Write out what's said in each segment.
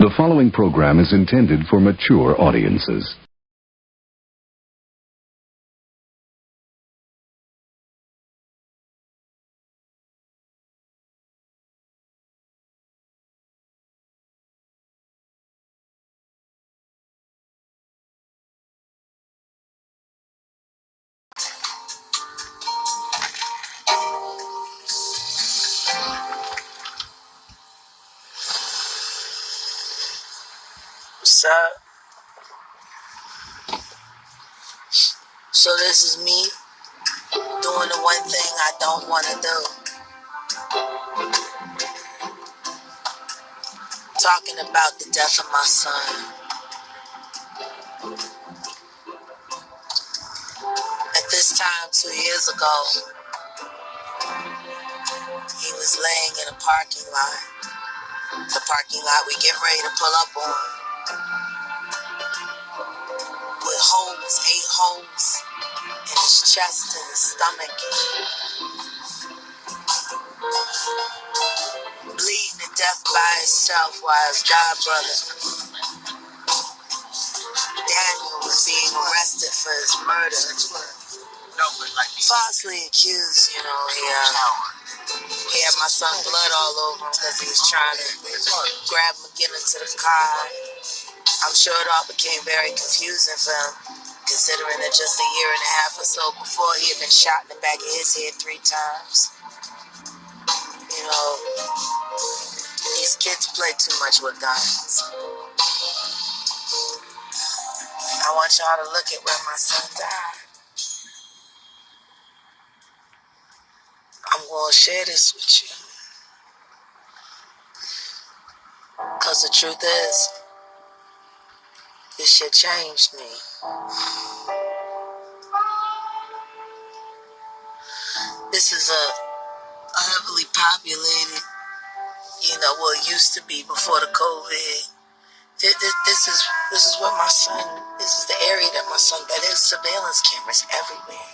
The following program is intended for mature audiences. What's up? So this is me doing the one thing I don't want to do. Talking about the death of my son. At this time, 2 years ago, he was laying in a parking lot. The parking lot we get ready to pull up on. With holes, 8 holes in his chest and his stomach. Bleeding to death by himself while his god brother Daniel was being arrested for his murder. Falsely accused, he had my son blood all over him because he was trying to grab him and get into the car. I'm sure it all became very confusing for him, considering that just a year and a half or so before he had been shot in the back of his head 3 times. These kids play too much with guns. I want y'all to look at where my son died. I'm going to share this with you. Because the truth is, this shit changed me. This is a heavily populated, it used to be before the COVID. This is where my son, this is the area that my son, that is surveillance cameras everywhere.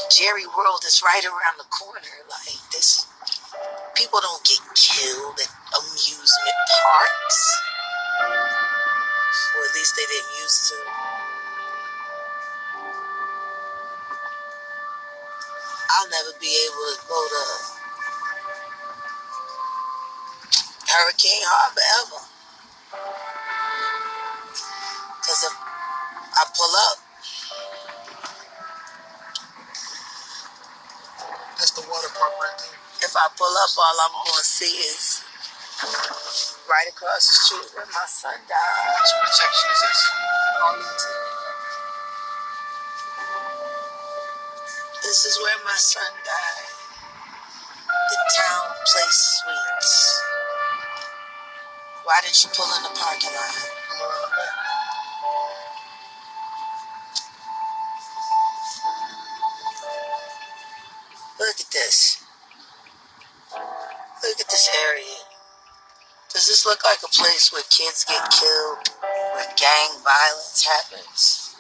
Jerry World is right around the corner. Like this, people don't get killed at amusement parks. Or at least they didn't used to. I'll never be able to go to Hurricane Harbor ever. Because if I pull up, that's the water park right there. If I pull up, all I'm going to see is right across the street where my son died. What section is this? This is where my son died. The Town Place Suites. Why didn't you pull in the parking lot? Look at this. Look at this area. Does this look like a place where kids get killed, where gang violence happens?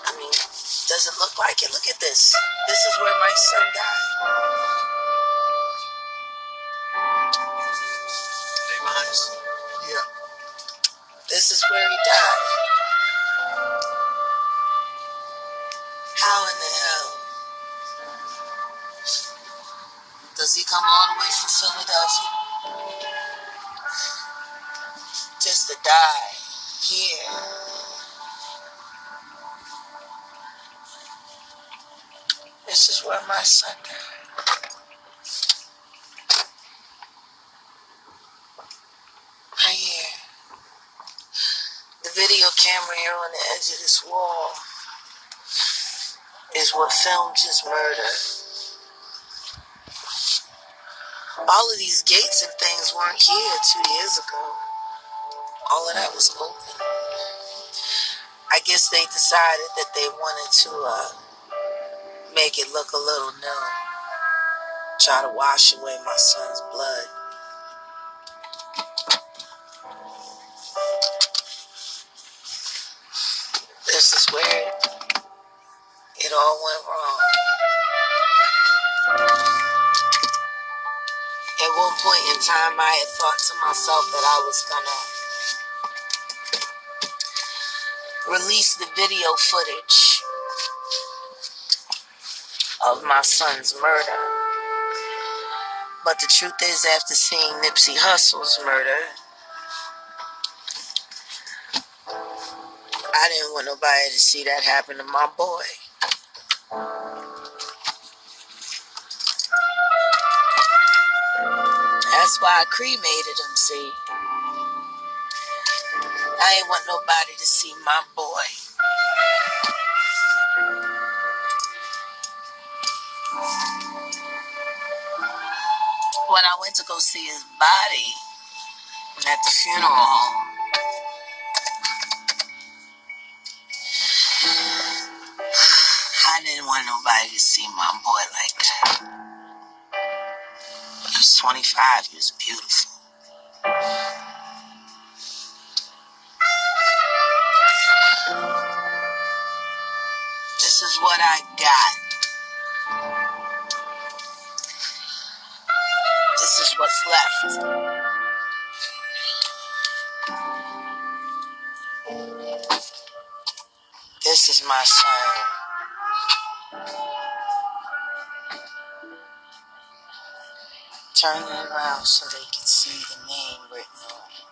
I mean, does it look like it? Look at this. This is where my son died. They behind us? Yeah. This is where he died. How in the hell does he come all the way from Philadelphia just to die here? This is where my son died. Right here. The video camera here on the edge of this wall is what filmed his murder. All of these gates and things weren't here 2 years ago. All of that was open. I guess they decided that they wanted to make it look a little new. Try to wash away my son's blood. This is where it all went wrong. At one point In time, I had thought to myself that I was gonna release the video footage of my son's murder. But the truth is, after seeing Nipsey Hussle's murder, I didn't want nobody to see that happen to my boy. That's why I cremated him, see. I ain't want nobody to see my boy. When I went to go see his body at the funeral home, I didn't want nobody to see my boy like that. He was 25, he was beautiful. This is what I got. This is what's left. This is my son. Turn it around so they can see the name written on it.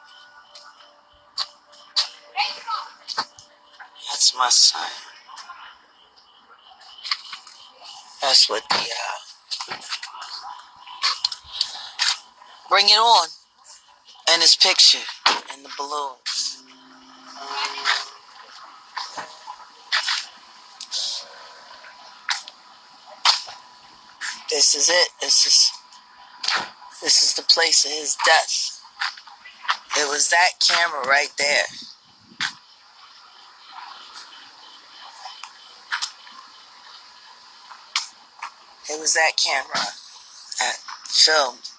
That's my son. That's what the, bring it on. And his picture. And the balloons. This is it. This is the place of his death. It was that camera right there. It was that camera that filmed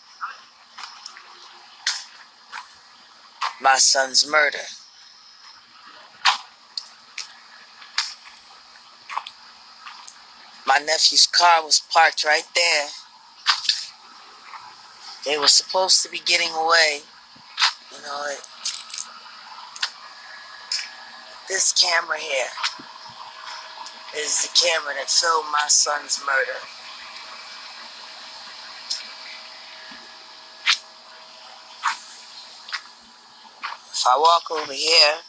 my son's murder. My nephew's car was parked right there. They were supposed to be getting away. You know, this camera here is the camera that filmed my son's murder. If I walk over here,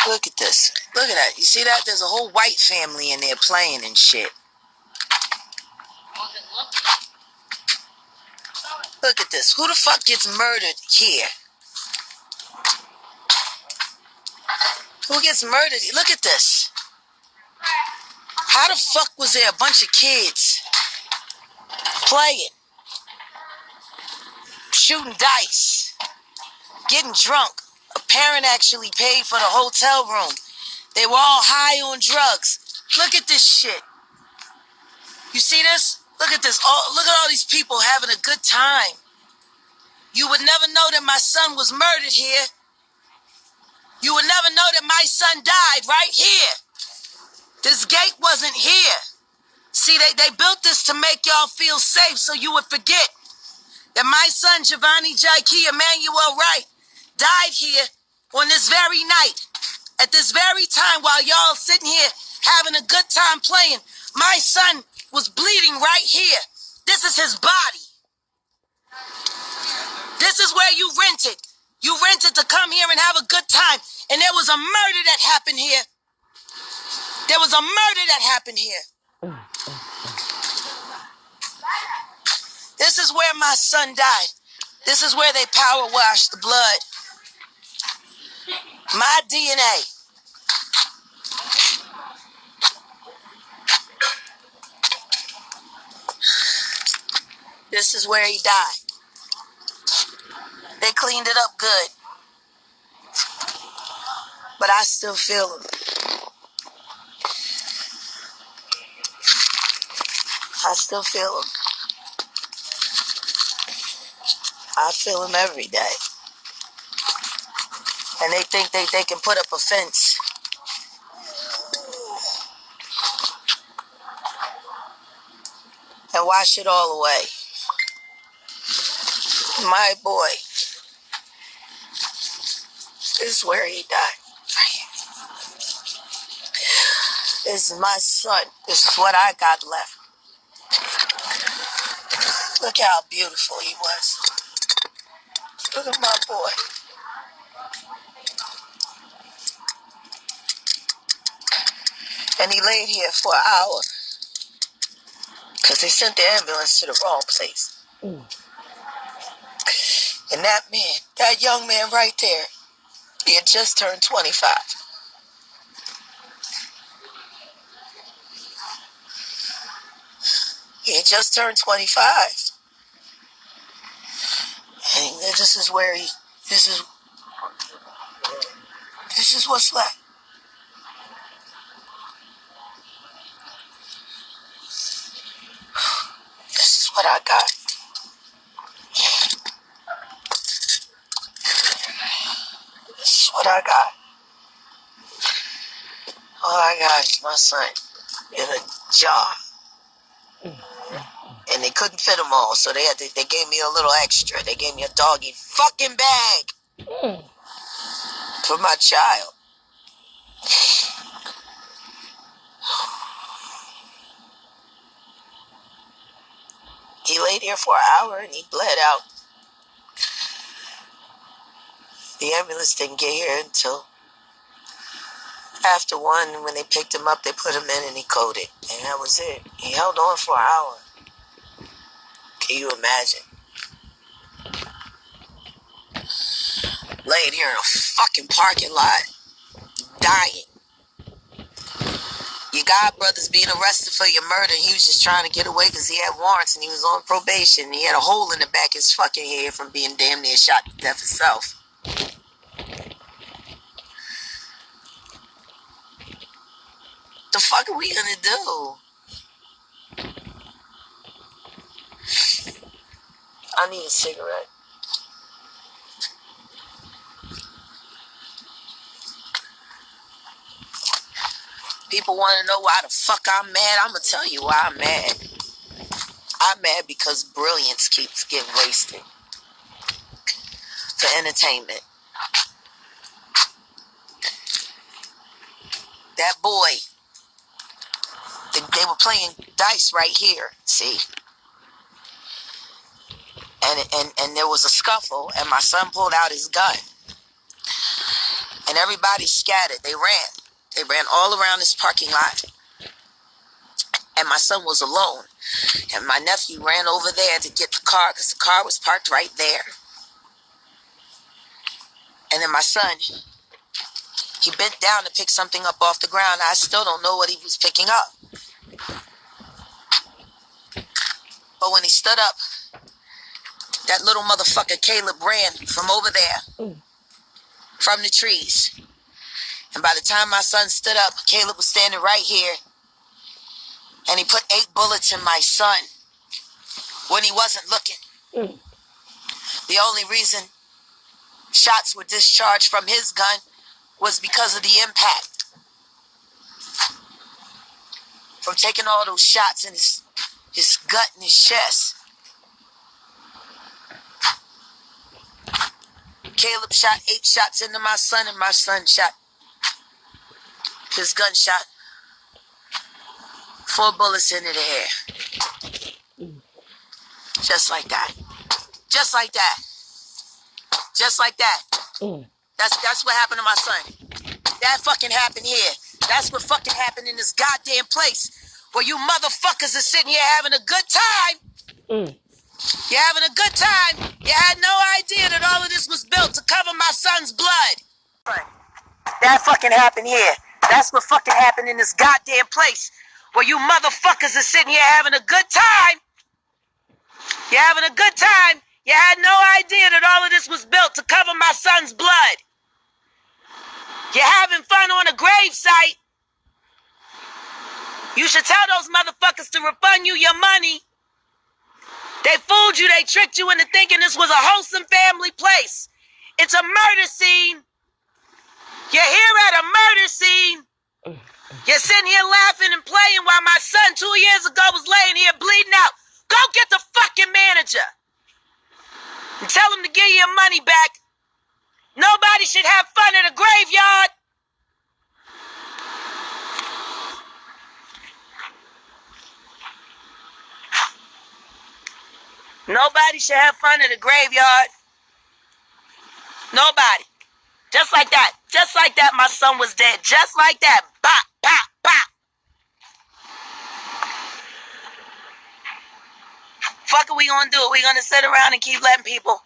look at this. Look at that. You see that? There's a whole white family in there playing and shit. Look at this. Who the fuck gets murdered here? Who gets murdered? Look at this. How the fuck was there a bunch of kids playing, shooting dice, getting drunk? A parent actually paid for the hotel room. They were all high on drugs. Look at this shit. You see this? Look at this. Oh, look at all these people having a good time. You would never know that my son was murdered here. You would never know that my son died right here. This gate wasn't here. See, they built this to make y'all feel safe so you would forget that my son, Giovanni Jaiki Emmanuel Wright, died here on this very night. At this very time while y'all sitting here having a good time playing, my son was bleeding right here. This is his body. This is where you rented. You rented to come here and have a good time. And there was a murder that happened here. There was a murder that happened here. This is where my son died. This is where they power washed the blood. My DNA. This is where he died. They cleaned it up good. But I still feel him. I still feel him. I feel him every day. And they think they can put up a fence and wash it all away. My boy, this is where he died. This is my son. This is what I got left. Look how beautiful he was. Look at my boy. And he laid here for an hour because they sent the ambulance to the wrong place. And that man, that young man right there, he had just turned 25. He had just turned 25. And this is where this is what's left. This is what I got. This is what I got. All I got is my son in a jar. And they couldn't fit them all, so they gave me a little extra. They gave me a doggy fucking bag for my child. He laid here for an hour and he bled out. The ambulance didn't get here until after 1. When they picked him up, they put him in and he coded. And that was it. He held on for an hour. Can you imagine? Laying here in a fucking parking lot, dying. Your god brother's being arrested for your murder. He was just trying to get away because he had warrants and he was on probation. And he had a hole in the back of his fucking head from being damn near shot to death himself. The fuck are we gonna do? I need a cigarette. People want to know why the fuck I'm mad. I'm gonna tell you why I'm mad. I'm mad because brilliance keeps getting wasted for entertainment. That boy, they were playing dice right here, see? And there was a scuffle, and my son pulled out his gun. And everybody scattered. They ran. They ran all around this parking lot. And my son was alone. And my nephew ran over there to get the car, because the car was parked right there. And then my son, he bent down to pick something up off the ground. I still don't know what he was picking up. But when he stood up, that little motherfucker Caleb ran from over there, from the trees. And by the time my son stood up, Caleb was standing right here. And he put 8 bullets in my son when he wasn't looking. The only reason shots were discharged from his gun was because of the impact. From taking all those shots in his gut and his chest. Caleb shot 8 shots into my son, and my son shot his gunshot 4 bullets into the air. Just like that. Just like that. Just like that. That's what happened to my son. That fucking happened here. That's what fucking happened in this goddamn place where you motherfuckers are sitting here having a good time. You're having a good time. You had no idea that all of this was built to cover my son's blood. That fucking happened here. That's what fucking happened in this goddamn place where you motherfuckers are sitting here having a good time. You're having a good time. You had no idea that all of this was built to cover my son's blood. You're having fun on a grave site. You should tell those motherfuckers to refund you your money. They fooled you. They tricked you into thinking this was a wholesome family place. It's a murder scene. You're here at a murder scene. You're sitting here laughing and playing while my son 2 years ago was laying here bleeding out Go get the fucking manager. And tell him to give you your money back. Nobody should have fun at a graveyard. Nobody should have fun at a graveyard. Nobody. Just like that. Just like that, my son was dead. Just like that. Bop, bop, bop. Fuck are we gonna do? We gonna sit around and keep letting people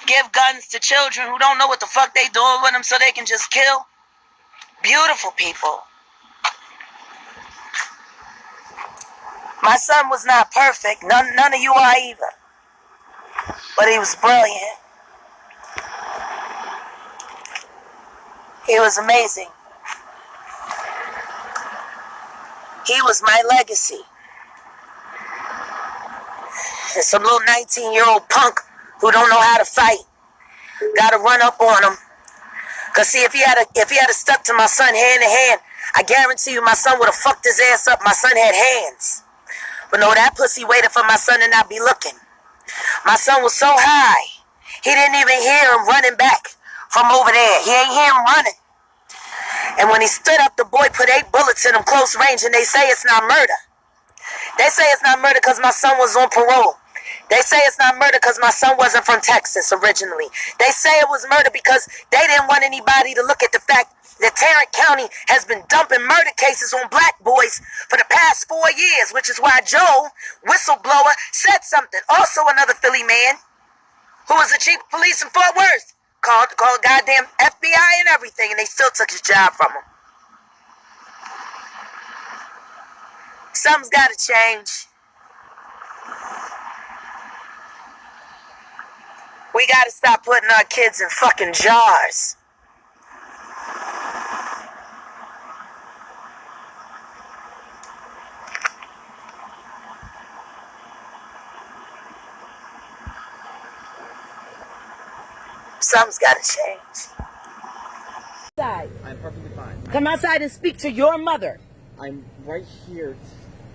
give guns to children who don't know what the fuck they doing with them so they can just kill beautiful people? My son was not perfect. None of you are either. But he was brilliant. He was amazing. He was my legacy. And some little 19-year-old punk who don't know how to fight gotta run up on him. Cause see, if he had stuck to my son hand to hand, I guarantee you my son would have fucked his ass up. My son had hands. But no, that pussy waited for my son to not be looking. My son was so high, he didn't even hear him running back from over there. He ain't hear him running. And when he stood up, the boy put 8 bullets in him close range, and they say it's not murder. They say it's not murder because my son was on parole. They say it's not murder because my son wasn't from Texas originally. They say it was murder because they didn't want anybody to look at the fact that Tarrant County has been dumping murder cases on black boys for the past 4 years, which is why Joe, whistleblower, said something. Also another Philly man who was the chief of police in Fort Worth called goddamn FBI and everything, and they still took his job from him. Something's got to change. We got to stop putting our kids in fucking jars. Something's got to change. I'm perfectly fine. Come outside and speak to your mother. I'm right here.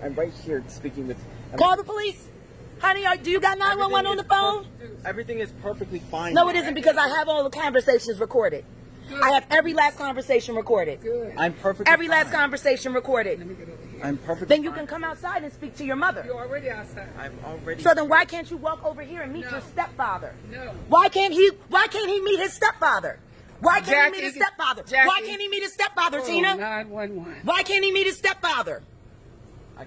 I'm right here speaking with... Call the police. Honey, do you got 911 on the phone? Everything is perfectly fine. No, it isn't, because I have all the conversations recorded. Good. I have every last conversation recorded. Good. I'm perfectly Every fine. last conversation recorded. I'm perfectly Then you fine. can come outside and speak to your mother. You're already outside. I'm already... So then why can't you walk over here and meet your stepfather? No. Why can't he meet his stepfather? Why can't he meet his stepfather? Jackie, Why can't he meet his stepfather, Tina? 911. Why can't he meet his stepfather? I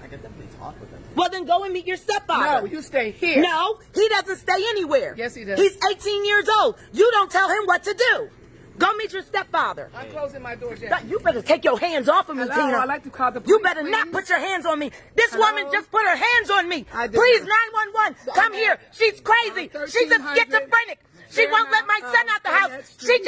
can definitely talk with him. Well, then go and meet your stepfather. No, you stay here. No, he doesn't stay anywhere. Yes, he does. He's 18 years old. You don't tell him what to do. Go meet your stepfather. I'm closing my door, Jackie. You better take your hands off of me, Hello, Tina. I'd like to call the police, You better please. not put your hands on me. This Hello? woman just put her hands on me. I did Please, not. 911, come here. She's crazy. She's a 1300. schizophrenic. She won't let my son out the house. She